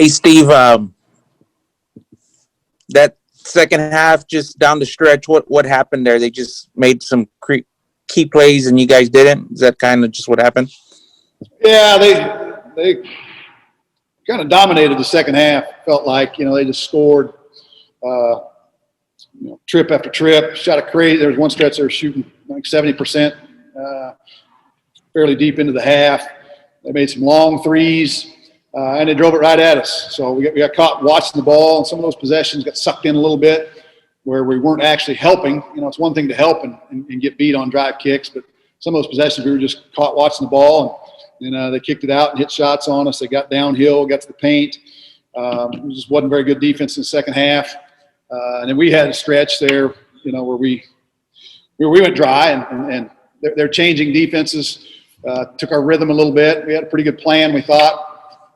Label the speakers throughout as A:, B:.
A: Hey, Steve, that second half, just down the stretch, what happened there? They just made some key plays and you guys didn't? Is that kind of just what happened?
B: Yeah, they kind of dominated the second half. Felt like, they just scored trip after trip, shot a crazy. There was one stretch they were shooting like 70%, fairly deep into the half. They made some long threes, and they drove it right at us. So we got caught watching the ball, and some of those possessions got sucked in a little bit where we weren't actually helping. It's one thing to help and get beat on drive kicks, but some of those possessions we were just caught watching the ball, and they kicked it out and hit shots on us. They got downhill, got to the paint. It just wasn't very good defense in the second half. And then we had a stretch there, where we went dry, and they're changing defenses. Took our rhythm a little bit. We had a pretty good plan, we thought,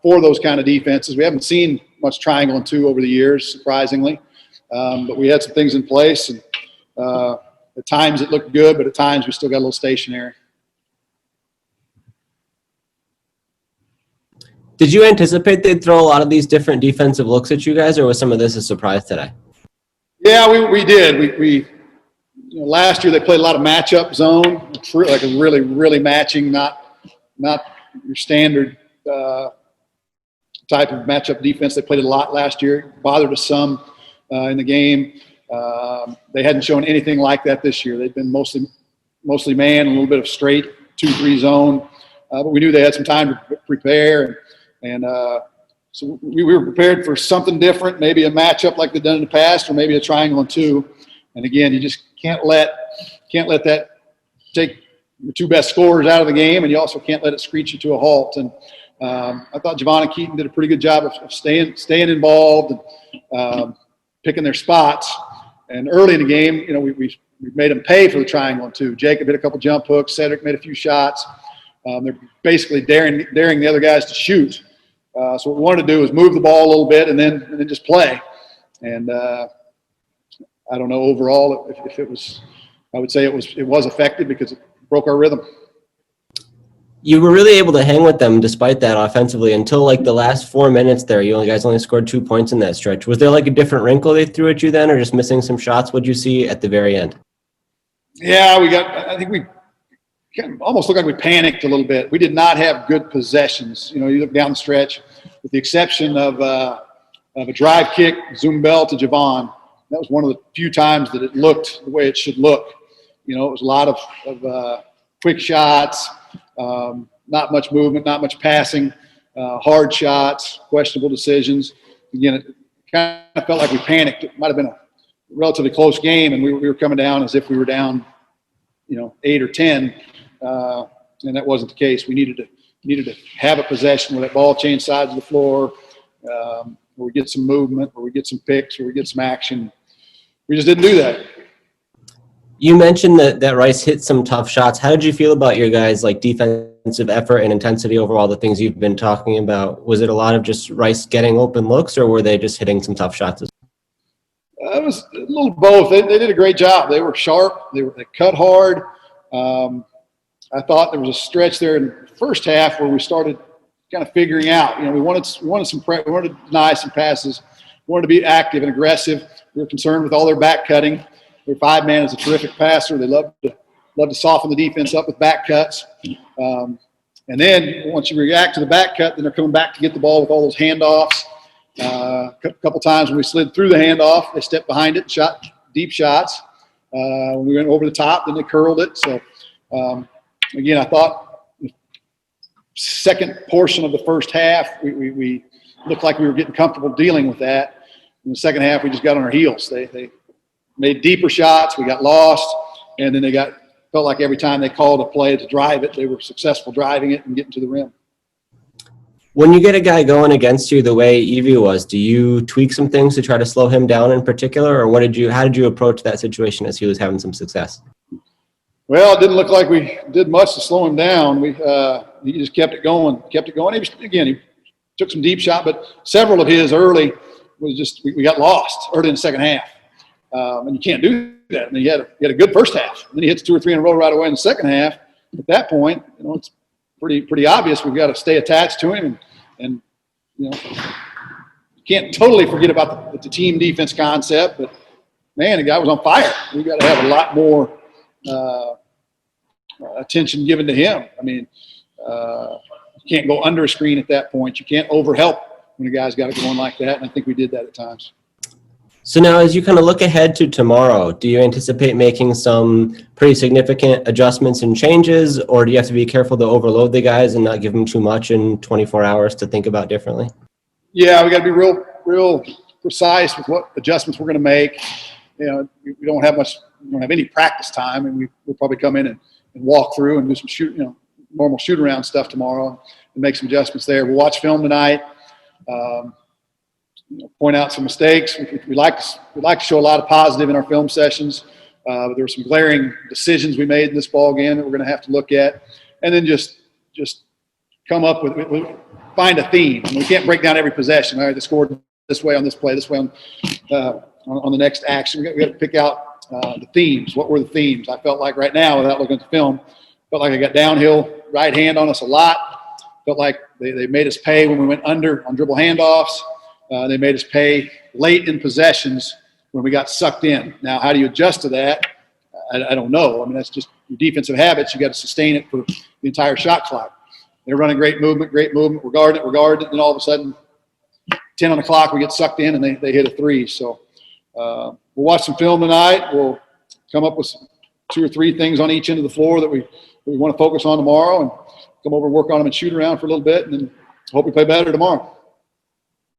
B: for those kind of defenses. We haven't seen much triangle and two over the years, surprisingly. But we had some things in place, and at times it looked good, but at times we still got a little stationary.
C: Did you anticipate they'd throw a lot of these different defensive looks at you guys, or was some of this a surprise today?
B: Yeah, we did. We last year they played a lot of matchup zone, like a really, really matching, not your standard type of matchup defense. They played it a lot last year. Bothered us some in the game. They hadn't shown anything like that this year. They've been mostly man, a little bit of straight 2-3 zone. But we knew they had some time to prepare, and so we were prepared for something different, maybe a matchup like they've done in the past, or maybe a triangle and two. And again, you just can't let that take the two best scorers out of the game, and you also can't let it screech you to a halt. And I thought Javon and Keaton did a pretty good job of staying involved and picking their spots. And early in the game, we made them pay for the triangle and two. Jacob hit a couple jump hooks. Cedric made a few shots. They're basically daring the other guys to shoot. So what we wanted to do is move the ball a little bit and then just play. And I don't know overall if it was. I would say it was effective because it broke our rhythm.
C: You were really able to hang with them despite that offensively until like the last 4 minutes there. You guys only scored 2 points in that stretch. Was there like a different wrinkle they threw at you then, or just missing some shots? What'd you see at the very end? Yeah,
B: I think we almost looked like we panicked a little bit. We did not have good possessions. You look down the stretch, with the exception of a drive kick, zoom bell to Javon. That was one of the few times that it looked the way it should look. It was a lot of quick shots, not much movement, not much passing, hard shots, questionable decisions. Again, it kind of felt like we panicked. It might have been a relatively close game, and we were coming down as if we were down, 8 or 10. And that wasn't the case. We needed to have a possession where that ball changed sides of the floor, where we get some movement, where we get some picks, where we get some action. We just didn't do that.
C: You mentioned that Rice hit some tough shots. How did you feel about your guys' defensive effort and intensity over all the things you've been talking about? Was it a lot of just Rice getting open looks, or were they just hitting some tough shots?
B: It was a little both. They did a great job. They were sharp. They cut hard. I thought there was a stretch there in the first half where we started kind of figuring out. We wanted to deny some passes. We wanted to be active and aggressive. We were concerned with all their back cutting. Their 5-man is a terrific passer. They love to soften the defense up with back cuts. And then once you react to the back cut, then they're coming back to get the ball with all those handoffs. A couple times when we slid through the handoff, they stepped behind it and shot deep shots. When we went over the top, then they curled it. So, again, I thought the second portion of the first half, we looked like we were getting comfortable dealing with that. In the second half, we just got on our heels. They made deeper shots. We got lost, and then felt like every time they called a play to drive it, they were successful driving it and getting to the rim.
C: When you get a guy going against you the way Evie was, do you tweak some things to try to slow him down in particular, or how did you approach that situation as he was having some success?
B: Well, it didn't look like we did much to slow him down. He just kept it going. He took some deep shot, but several of his early was just we got lost early in the second half, and you can't do that. And he had a good first half, and then he hits 2 or 3 in a row right away in the second half. At that point, it's pretty obvious we've got to stay attached to him and can't totally forget about the team defense concept, but man, the guy was on fire. We got to have a lot more attention given to him. I mean, you can't go under a screen at that point. You can't overhelp when a guy's got it going like that, and I think we did that at times.
C: So now as you kind of look ahead to tomorrow, do you anticipate making some pretty significant adjustments and changes, or do you have to be careful to overload the guys and not give them too much in 24 hours to think about differently?
B: Yeah, we got to be real precise with what adjustments we're going to make. You know, we don't have any practice time, and we'll probably come in and walk through and do some normal shoot around stuff tomorrow and make some adjustments there. We'll watch film tonight. Point out some mistakes. We like to show a lot of positive in our film sessions. But there were some glaring decisions we made in this ball game that we're going to have to look at, and then just come up with find a theme. And we can't break down every possession. All right, they scored this way on this play, this way on the next action. We got to pick out the themes. What were the themes? I felt like right now, without looking at the film, felt like I got downhill right hand on us a lot. Felt like they made us pay when we went under on dribble handoffs. They made us pay late in possessions when we got sucked in. Now, how do you adjust to that? I don't know. I mean, that's just your defensive habits. You got to sustain it for the entire shot clock. They're running great movement. We're guarding it. Then all of a sudden, 10 on the clock, we get sucked in and they hit a three. So we'll watch some film tonight. We'll come up with 2 or 3 things on each end of the floor that we want to focus on tomorrow, and come over and work on them and shoot around for a little bit, and then hope we play better tomorrow.